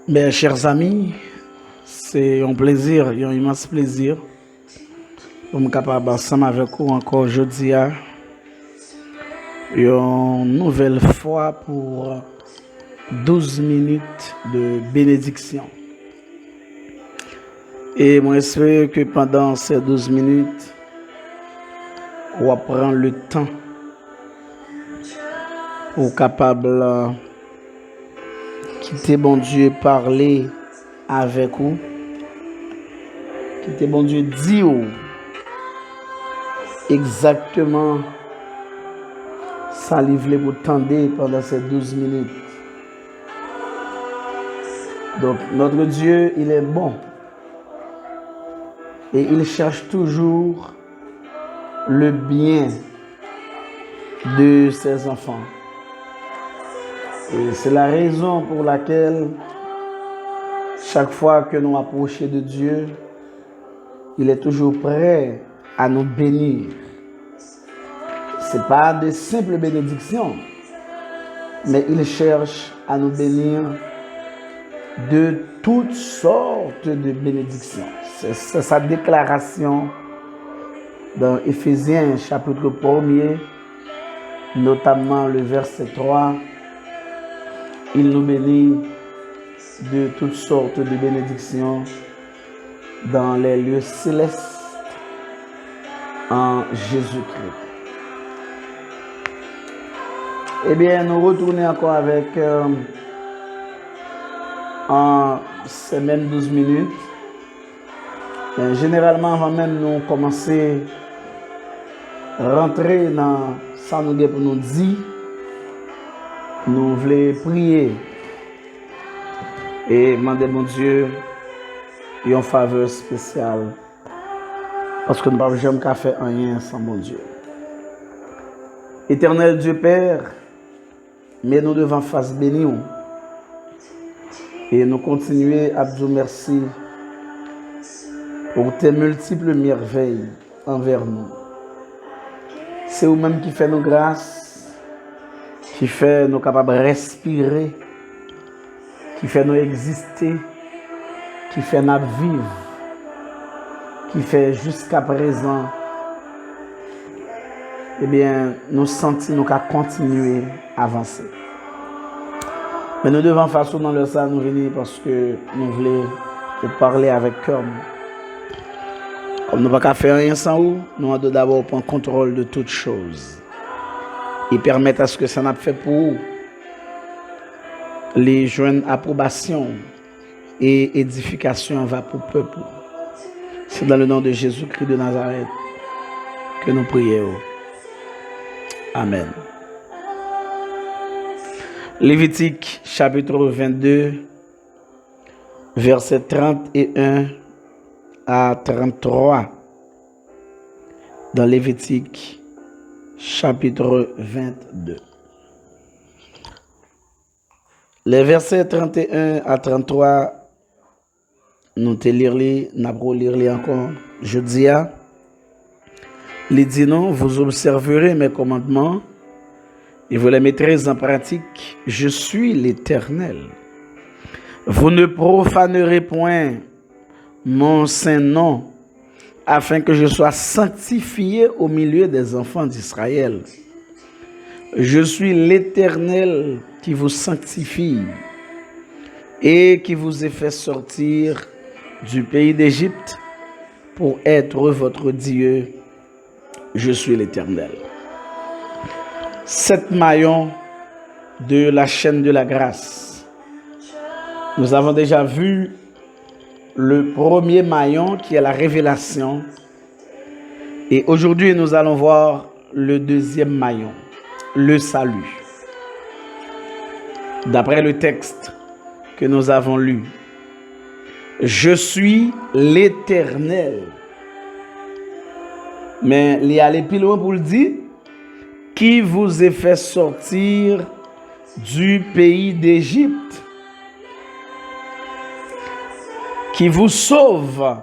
Mes chers amis, c'est un plaisir, un immense plaisir pour me capable ensemble avec vous encore aujourd'hui, une nouvelle fois pour 12 minutes de bénédiction. Et moi, j'espère que pendant ces 12 minutes, on va prendre le temps pour capable quitter bon Dieu parler avec vous, quitter bon Dieu dire exactement ça livre vous tendez pendant ces 12 minutes. Donc notre Dieu, il est bon et il cherche toujours le bien de ses enfants. Et c'est la raison pour laquelle chaque fois que nous approchons de Dieu, il est toujours prêt à nous bénir. Ce n'est pas de simples bénédictions, mais il cherche à nous bénir de toutes sortes de bénédictions. C'est sa déclaration dans Éphésiens chapitre 1er, notamment le verset 3. Il nous bénit de toutes sortes de bénédictions dans les lieux célestes en Jésus-Christ. Eh bien, nous retournons encore avec en ces mêmes 12 minutes. Généralement, avant même nous commencer à rentrer dans ça nous pour nous dire, nous voulons prier et demander mon Dieu une faveur spéciale parce que nous ne pouvons jamais faire rien sans mon Dieu. Éternel Dieu Père, mais nous devons face bénir et nous continuer à dire merci pour tes multiples merveilles envers nous. C'est vous-même qui fait nos grâces, qui fait nous capables de respirer, qui fait nous exister, qui fait nous vivre, qui fait jusqu'à présent, eh bien, nous sentons nous qu'à continuer à avancer. Mais nous devons faire ça dans le sang, nous venir parce que nous voulons parler avec cœur. Comme nous ne pouvons pas faire rien sans vous, nous devons d'abord prendre contrôle de toutes choses et permettre à ce que ça n'a fait pour vous les jeunes approbation et édification va pour le peuple. C'est dans le nom de Jésus-Christ de Nazareth que nous prions. Amen. Lévitique chapitre 22, versets 31 à 33. Dans Lévitique chapitre 22. Les versets 31 à 33, nous te lire, nous lire encore. Je dis il dit non, vous observerez mes commandements et vous les mettrez en pratique. Je suis l'Éternel. Vous ne profanerez point mon saint nom, afin que je sois sanctifié au milieu des enfants d'Israël. Je suis l'Éternel qui vous sanctifie et qui vous ai fait sortir du pays d'Égypte pour être votre Dieu. Je suis l'Éternel. 7 maillons de la chaîne de la grâce. Nous avons déjà vu le premier maillon qui est la révélation. Et aujourd'hui, nous allons voir le deuxième maillon, le salut. D'après le texte que nous avons lu, je suis l'Éternel. Mais il y a les plus loin pour le dire, qui vous a fait sortir du pays d'Égypte, qui vous sauve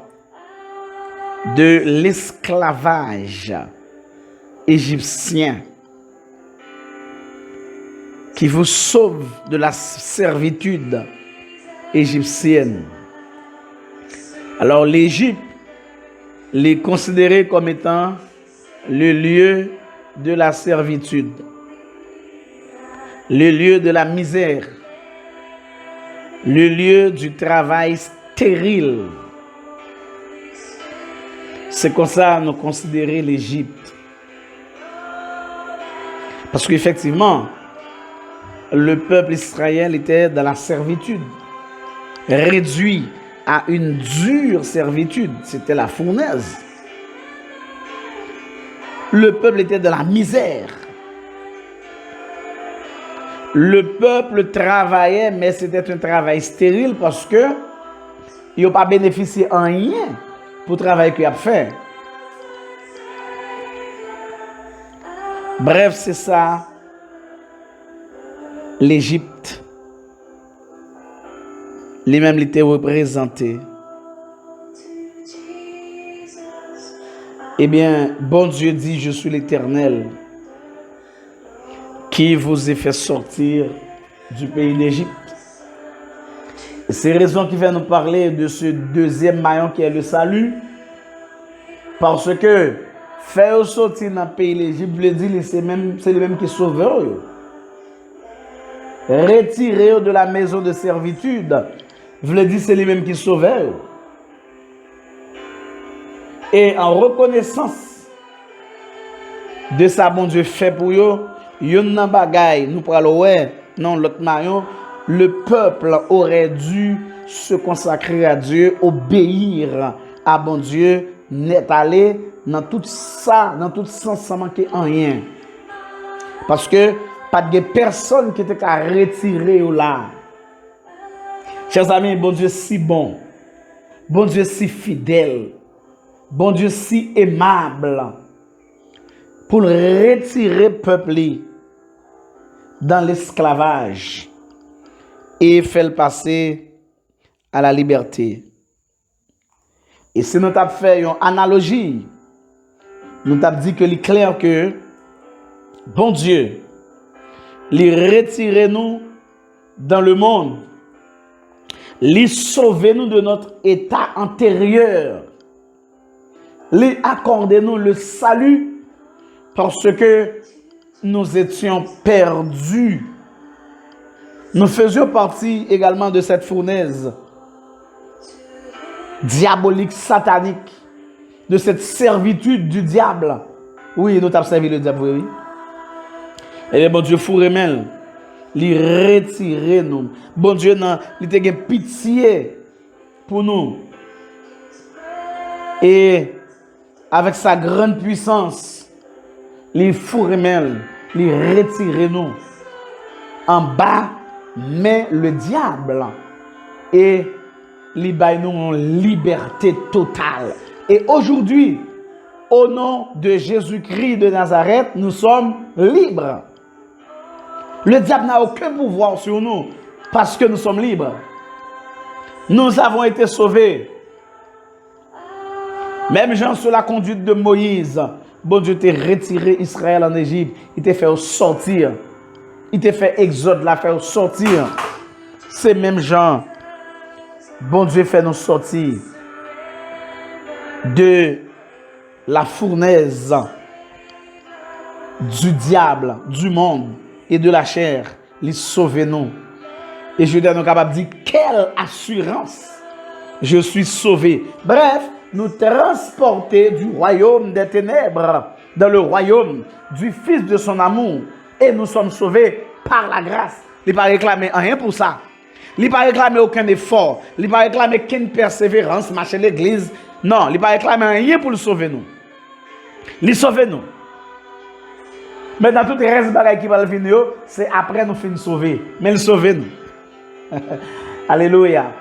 de l'esclavage égyptien, qui vous sauve de la servitude égyptienne. Alors l'Égypte est considérée comme étant le lieu de la servitude, le lieu de la misère, le lieu du travail stérile. C'est comme ça nous considérons l'Égypte. Parce qu'effectivement, le peuple israélien était dans la servitude, réduit à une dure servitude. C'était la fournaise. Le peuple était dans la misère. Le peuple travaillait, mais c'était un travail stérile parce que il n'a pas bénéficié en rien pour le travail qu'il a fait. Bref, c'est ça, l'Égypte. Les mêmes étaient représentés. Eh bien, bon Dieu dit, je suis l'Éternel qui vous ai fait sortir du pays d'Égypte. C'est raison qui vient nous parler de ce deuxième maillon qui est le salut. Parce que faire sortir dans le pays d'Égypte, je le dis, c'est les mêmes qui sauvent. Retirer de la maison de servitude, je le dis, c'est les mêmes qui sauvent. Et en reconnaissance de ça, bon Dieu fait pour eux, yon nan bagay, nous parlons, non, l'autre maillon, le peuple aurait dû se consacrer à Dieu, obéir à bon Dieu, n'est allé dans tout ça, dans tout sens, sans manquer en rien. Parce que pas de personne qui était à retirer là. Chers amis, bon Dieu si bon, bon Dieu si fidèle, bon Dieu si aimable, pour retirer le peuple dans l'esclavage et faire le passer à la liberté. Et si nous avons fait une analogie, nous avons dit que c'est clair que bon Dieu, il retire nous dans le monde, il sauve nous de notre état antérieur, il accorde nous le salut parce que nous étions perdus. Nous faisions partie également de cette fournaise diabolique, satanique, de cette servitude du diable. Oui, nous avons servi le diable, oui. Et bien, bon Dieu, fourremel, il retire nous. Bon Dieu, il a pitié pour nous. Et avec sa grande puissance, il fourremel, il retire nous. En bas, mais le diable. Et il baille nous en liberté totale. Et aujourd'hui, au nom de Jésus-Christ de Nazareth, nous sommes libres. Le diable n'a aucun pouvoir sur nous parce que nous sommes libres. Nous avons été sauvés. Même Jean sur la conduite de Moïse, bon Dieu t'a retiré Israël en Égypte. Il t'a fait sortir. Il t'a fait exode, la faire sortir. C'est même Jean. Bon Dieu fait nous sortir de la fournaise du diable, du monde et de la chair. Il sauve nous. Et je dois nous capable de dire quelle assurance je suis sauvé. Bref, nous transporter du royaume des ténèbres dans le royaume du Fils de son amour. Et nous sommes sauvés par la grâce. Il n'a pas réclamé rien pour ça. Il n'a pas réclamé aucun effort. Il n'a pas réclamé aucune persévérance, marcher l'église. Non, il n'a pas réclamé rien pour le sauver nous. Il sauve nous. Mais dans tout le reste qui va venir, c'est après nous finir sauver. Mais il sauve nous. Alléluia.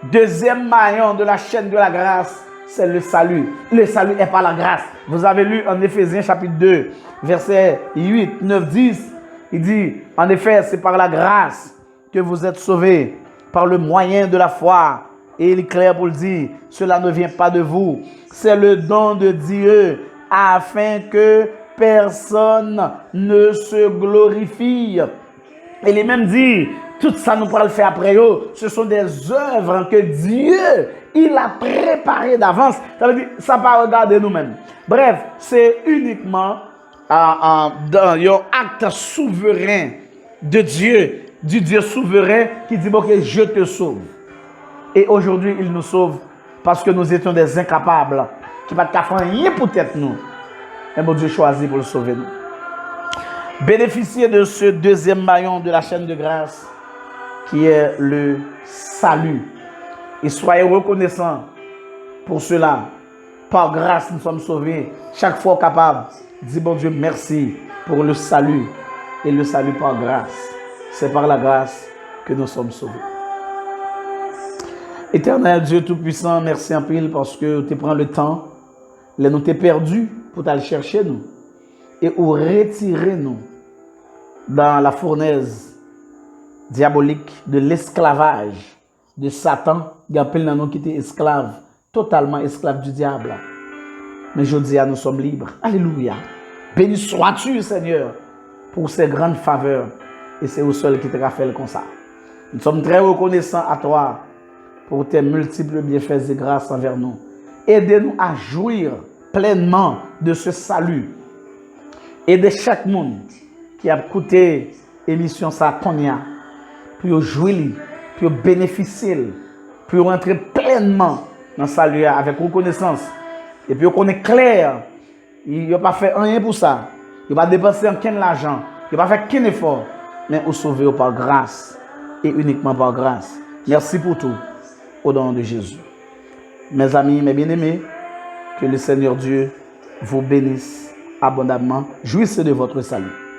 Deuxième maillon de la chaîne de la grâce, c'est le salut. Le salut est par la grâce. Vous avez lu en Éphésiens chapitre 2, versets 8, 9, 10. Il dit, en effet, c'est par la grâce que vous êtes sauvés, par le moyen de la foi. Et il est clair pour le dire, cela ne vient pas de vous. C'est le don de Dieu, afin que personne ne se glorifie. Il est même dit, Tout ça nous pourra le faire après eux. Ce sont des œuvres que Dieu, il a préparées d'avance. Ça veut dire, ça ne pas regarder nous-mêmes. Bref, c'est uniquement dans un acte souverain de Dieu, du Dieu souverain qui dit, bon, que je te sauve. Et aujourd'hui, il nous sauve parce que nous étions des incapables, qui ne peuvent pas faire rien pour être nous. Mais bon Dieu choisit pour le sauver nous. Bénéficier de ce deuxième maillon de la chaîne de grâce, qui est le salut. Et soyez reconnaissants pour cela. Par grâce, nous sommes sauvés. Chaque fois capable, dis bon Dieu merci pour le salut. Et le salut par grâce. C'est par la grâce que nous sommes sauvés. Éternel Dieu Tout-Puissant, merci en pile parce que tu prends le temps, nous t'es perdu pour t'aller chercher nous et ou retirer nous dans la fournaise diabolique de l'esclavage de Satan. Il y a plein de nous qui étaient esclaves, totalement esclaves du diable. Mais je dis à nous sommes libres. Alléluia. Béni sois-tu, Seigneur, pour ces grandes faveurs. Et c'est au seul qui te fait comme ça. Nous sommes très reconnaissants à toi pour tes multiples bienfaits et grâces envers nous. Aidez-nous à jouir pleinement de ce salut. Aidez chaque monde qui a écouté l'émission Sakonia pour jouir, pour bénéficier, pour rentrer pleinement dans le salut avec reconnaissance. Et puis on est clair, il n'a pas fait rien pour ça. Il n'a pas dépensé aucun argent, il n'a pas fait aucun effort, mais on sauvé par grâce et uniquement par grâce. Merci pour tout, au nom de Jésus. Mes amis, mes bien-aimés, que le Seigneur Dieu vous bénisse abondamment. Jouissez de votre salut.